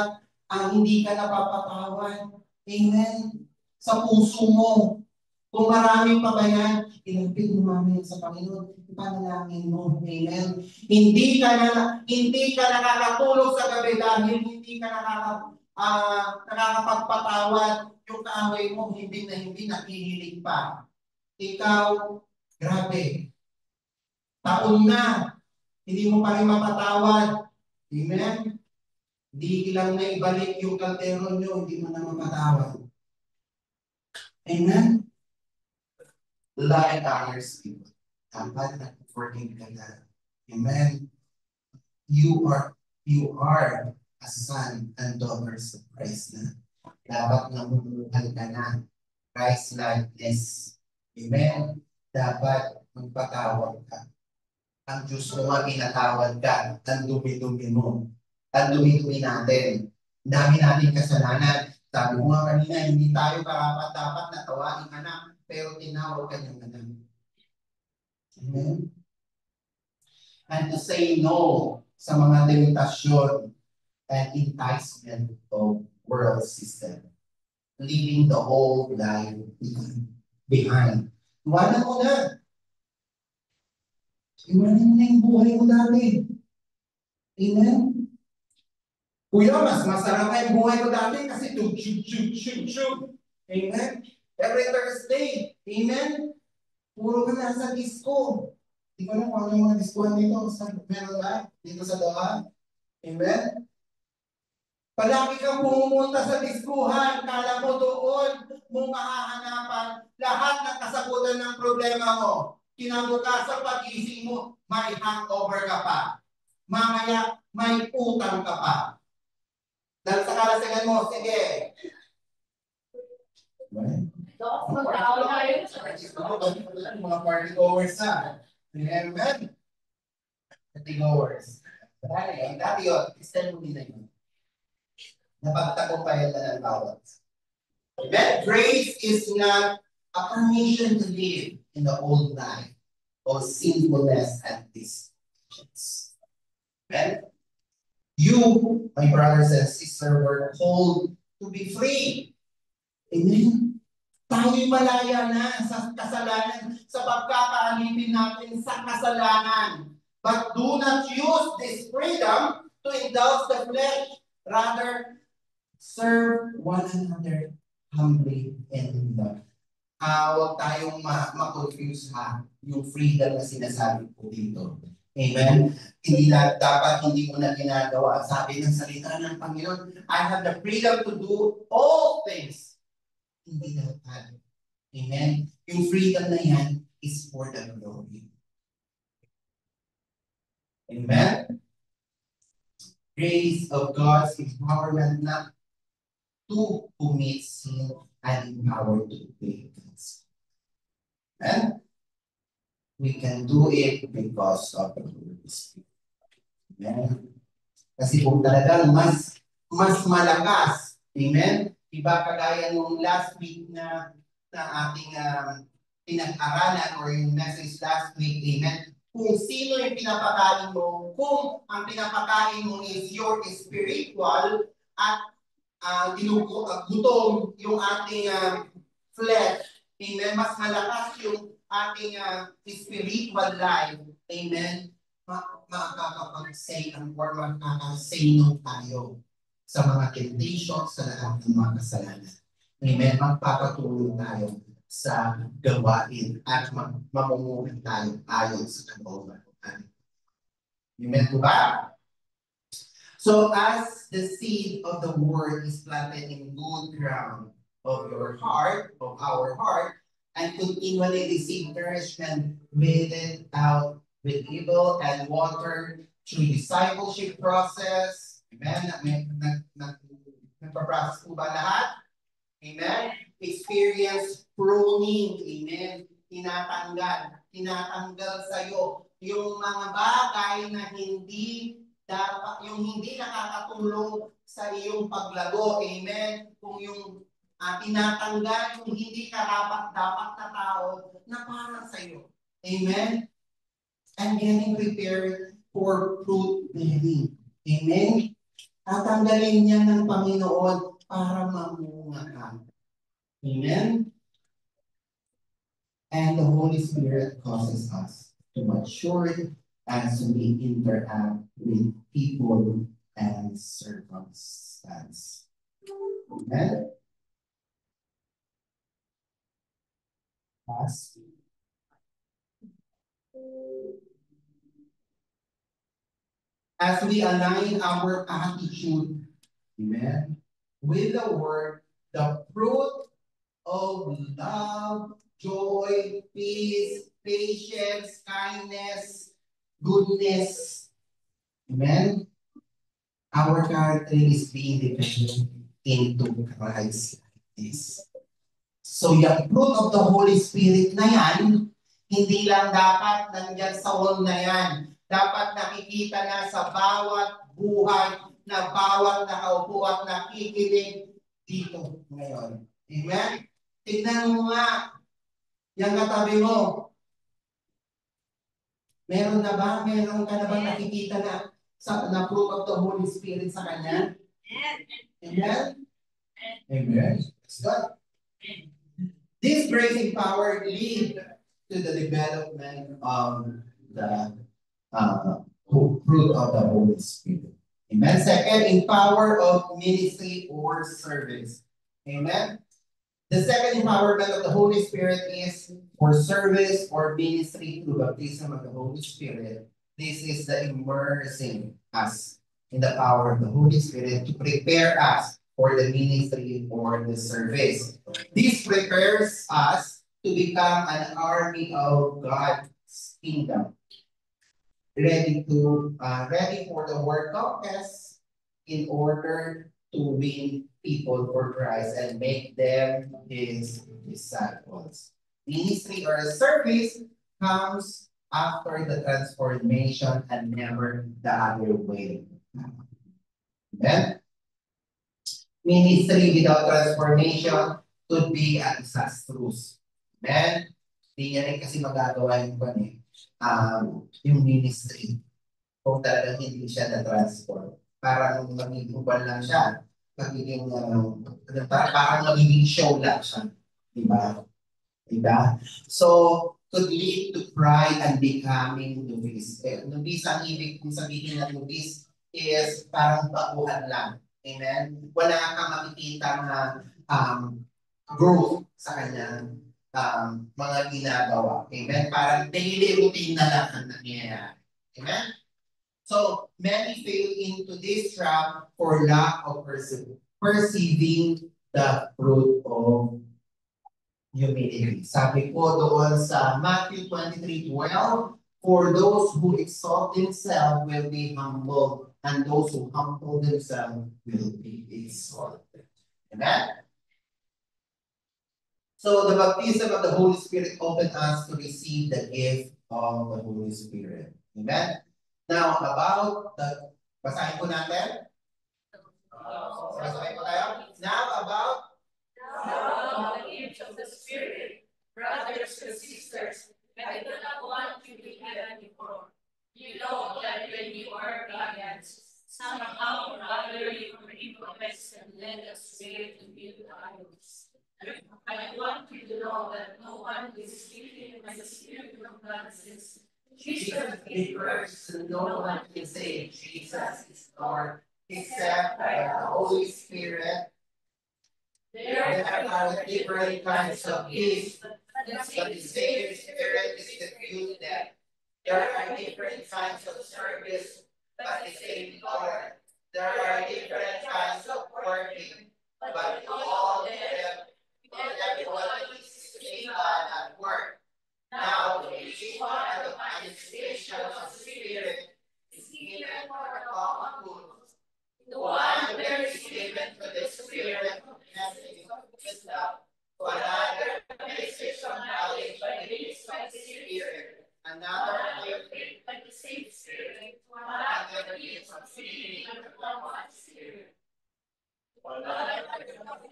ang hindi ka napapatawad? Amen. Sa puso mo. Kung marami pa ba yan, ilapit mo mamaya sa Panginoon, ipanalangin mo. Amen. Hindi ka nakakatulog sa gabi dahil hindi ka nakakapagpatawad. Yung kaaway mo, hindi nakihilig pa. ikaw, grabe, taon na, hindi mo pa rin mapatawad. Amen? Hindi lang na ibalik yung kaldero nyo, hindi mo na mapatawad. Amen? Like others people. Dapat nag-forgive ka na. Amen? You are a son and daughters of Christ na. Dapat namumuhay ka na. Christ likeness. Amen? Dapat magpatawad ka. Ang Diyos mo nga pinatawad ka. Ang dumi-dumi mo. Ang dumi-dumi natin. Dami natin kasalanan. Sabi mo nga kanina, hindi tayo karapat-dapat na tawaing anak, pero tinawag ka niyang anak. Amen? And to say no sa mga temptasyon and enticement of world system. Leaving the old life behind. Iwanan mo na. Iwanan mo na yung buhay mo dati. Amen? Kuya, mas masarap na yung buhay ko dati kasi tug-tug-tug-tug-tug. Amen? Every Thursday. Amen? Puro ka nasa disco. Hindi ko na kung ano yung mga discoan dito. Meron ba? Dito sa Doha. Amen? Palagi kang pumunta sa diskuhan, kala mo doon mo mahahanapan lahat ng kasagutan ng problema mo. Kinabukasan pag-ising mo, may hangover ka pa. Mamaya, may utang ka pa. Dahil sa kalasagan mo, sige. Mga party goers na. Amen? Party goers. Dati yun, extend mo din na yun. Napagtagumpayan na ng bawat. Amen? Grace is not a permission to live in the old life of sinfulness and disobedience. Amen? You, my brothers and sisters, were called to be free. Amen? Tayo'y malaya na sa kasalanan, sa pagkakaalipin natin sa kasalanan. But do not use this freedom to indulge the flesh. Rather, serve one another humbly and in love. Huwag tayong ma-confuse yung freedom na sinasabi ko dito. Amen? Hindi na, dapat hindi mo na ginagawa. Sabi ng salita ng Panginoon, I have the freedom to do all things. Hindi na tayo. Amen? Yung freedom na yan is for the glory. Amen? Grace of God's empowerment not to commit sin and empowered to obey things. And we can do it because of the Holy Spirit. Amen? Kasi kung talagang mas malakas, amen? Iba kagaya nung last week na ating pinag-aralan or yung message last week, amen? Kung sino yung pinapakain mo, kung ang pinapakain mo is your spiritual at gutom yung ating flesh, amen, mas malakas yung ating spiritual life, amen, makakapag-say or makakasay no tayo sa mga temptations, sa lahat ng mga kasalanan. Amen, magpapatuloy tayo sa gawain at mamumuhay tayo ayon sa kalooban. Amen po ba? So as the seed of the word is planted in good ground of your heart, of our heart, and continually receive nourishment, weeded out with evil and water through discipleship process. Amen? Nagpa-process po ba lahat? Amen? Experience pruning. Amen? Tinatanggal sa'yo yung mga bagay na hindi dapat, yung hindi nakakatulong sa iyong paglago. Amen? Kung yung tinatanggal yung hindi karapat-dapat na tao na para sa iyo. Amen? And getting prepared for fruit bearing. Amen? Tatanggalin niya ng Panginoon para mamunga ka. Amen? And the Holy Spirit causes us to mature as we interact with people and circumstances. Amen? us. As we align our attitude, amen, with the word, the fruit of love, joy, peace, patience, kindness, goodness, amen, our character is being developed into Christ likeness. So yung fruit of the Holy Spirit na yan, hindi lang dapat nandyan sa wall na yan. Dapat nakikita na sa bawat buhay na bawat nakaupo at nakikinig dito ngayon. Amen? Tignan mo nga, yung katabi mo. Meron na ba? Meron ka na ba nakikita na fruit of the Holy Spirit sa kanya? Amen? Amen. That's good. This grace and power lead to the development of the fruit of the Holy Spirit. Amen. Second, in power of ministry or service. Amen. The second empowerment of the Holy Spirit is for service or ministry through baptism of the Holy Spirit. This is the immersing us in the power of the Holy Spirit to prepare us for the ministry or the service. This prepares us to become an army of God's kingdom, ready for the work of us in order to win people for Christ and make them his disciples. Ministry or service comes after the transformation and never the other way. Amen? Ministry without transformation could be a disastrous. Amen? Hindi niya rin kasi magagawa yung ministry kung talagang hindi siya na-transform. Parang magiging lang siya. Magiging, parang magiging show lang siya. Diba? Diba? So, could lead to pride and becoming novice. Novice, ang ibig kong sabihin na novice is parang baguhan lang. Amen? Wala kang makikita na growth sa kanyang mga ginagawa. Amen? Parang daily routine na lang ang nangyayari. Amen? So, many fail into this trap for lack of perceiving the fruit of humility. Sabi po doon sa Matthew 23:12, for those who exalt themselves will be humbled, and those who humble themselves will be exalted. Amen? So the baptism of the Holy Spirit opened us to receive the gift of the Holy Spirit. Amen? Now, about the, basahin po natin. Basahin po tayo. Now, about the gifts of the Spirit, brothers and sisters, I do not want you to have before. You know that when you are guidance, somehow or other you were influenced and led astray to build idols. I want you to know that no one is speaking by the Spirit of God says, Jesus is first, and no one can say Jesus is Lord except by the Holy Spirit. There are different kinds of gifts, but the same Spirit distributes them. There are different kinds of service, but the same Lord. There are different kinds of working, but all of them, everyone is the same God at work. Now, each one of the manifestations of the Spirit is given for the common good. The one there is given to the Spirit of blessing of wisdom, to another manifestation of knowledge by the means of the Spirit, another faith by the same Spirit, to another means of feeding of the one Spirit. Another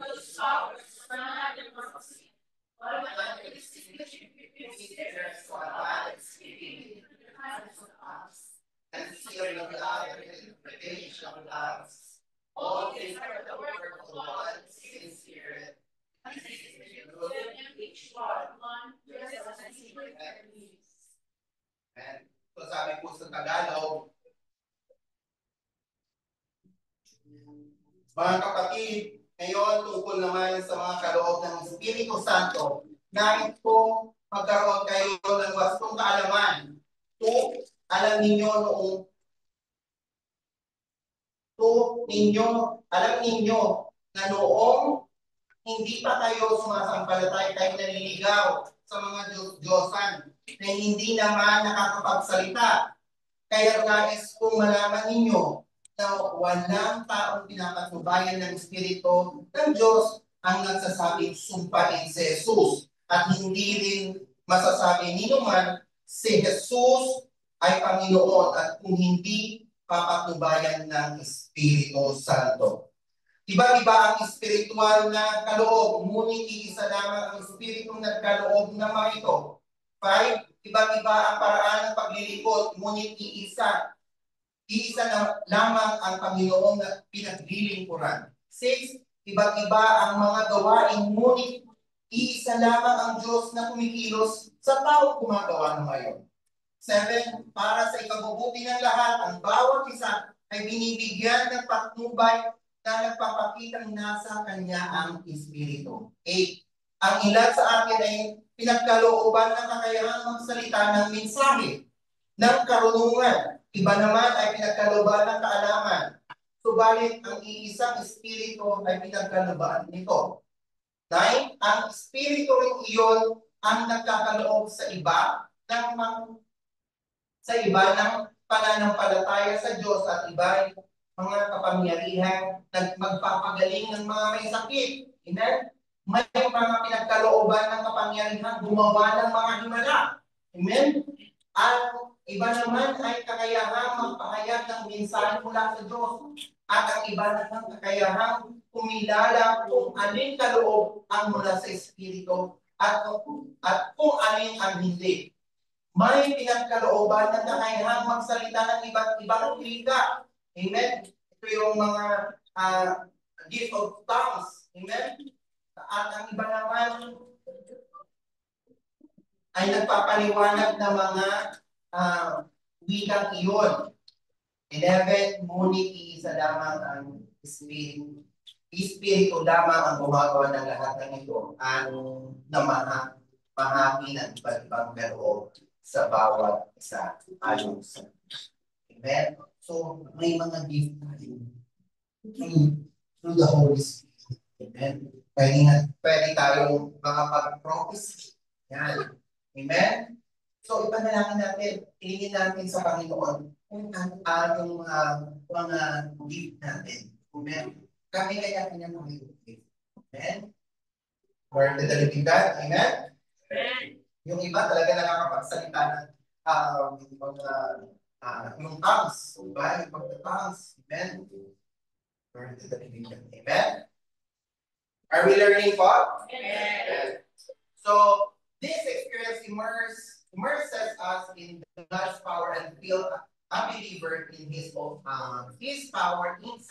those powers, another mercy, another distinguishing between spirits, another speaking in the kinds of us, and sealing of the other interpretation of us. All things are the work of the one same Spirit, and each one just as he needs. And so sabi po sa Tagalog, mga kapatid, ngayon tungkol naman sa mga kaloob ng Espiritu Santo nais kong magkaroon kayo ng wastong kaalaman. Two, alam ninyo noong alam ninyo na noong hindi pa kayo sumasampalataya, kayo naniligaw sa mga Diyosan na hindi naman nakakapagsalita. Kaya nais kong malaman ninyo na walang taong pinapatubayan ng Espiritu ng Diyos ang nagsasabing sumpain si Jesus. At hindi rin masasabi ni naman si Jesus ay Panginoon at kung hindi papatubayan ng Espiritu Santo. Iba-iba ang espiritual na kaloob, ngunit iisa lamang ang espiritong nagkaloob ng mga ito. 5, iba-iba ang paraan ng paglilingkod, ngunit iisa na lamang ang Panginoong na pinaglilingkuran. 6, iba-iba ang mga gawain, ngunit iisa lamang ang Diyos na kumikilos sa taong gumagawa ng ngayon. 7, para sa ikabubuti ng lahat, ang bawat isa ay binibigyan ng patnubay na nagpapakitang nasa kanya ang Espiritu. 8, ang ilan sa atin ay pinagkalooban ng kakayahang magsalita ng mensahe ng karunungan. Iba naman ay pinagkalooban ng kaalaman. Subalit ang iisang Espiritu ay pinagkalooban nito. 9, ang Espiritu rin iyon ang nagkakaloob sa iba ng pananampalataya sa Diyos at iba mga kapangyarihan na magpapagaling ng mga may sakit. Amen? May mga pinagkalooban ng kapangyarihan gumawa ng mga himala. Amen? At iba naman ay kakayahang magpahayag ng mensahe mula sa Diyos. At ang iba naman kakayahang kumilala kung alin kaloob ang mula sa Espiritu at kung alin ang hindi. May pinagkalooban ng kakayahang magsalita ng iba't ibang wika. Amen? Ito yung mga gift of tongues. Amen? At ang iba naman ay nagpapaliwanag ng mga wikang iyon. 11, ngunit iisa lamang ang Espiritu. Espiritu lamang ang gumagawa ng lahat ng ito. Ang namahagi ng iba't ibang kaloob sa bawat isa ayon sa Amen? So, may mga gift tayo through the Holy Spirit. Amen? Pwede tayong makapag-prophecy. Yan. Amen? So, ipanalangin natin, hilingin natin sa Panginoon kung ano yung mga gift natin. Amen? Kami kaya pinanong gift. Amen? Lord, to the living God. Amen? Amen. Yung iba talaga nakakapagsalita ng yung tongues. Diba? Yung pagka-tongues. Amen? Lord, to the living God. Amen? Are we learning po? Amen. So, this experience immerses us in God's power and feel a believer in His power inside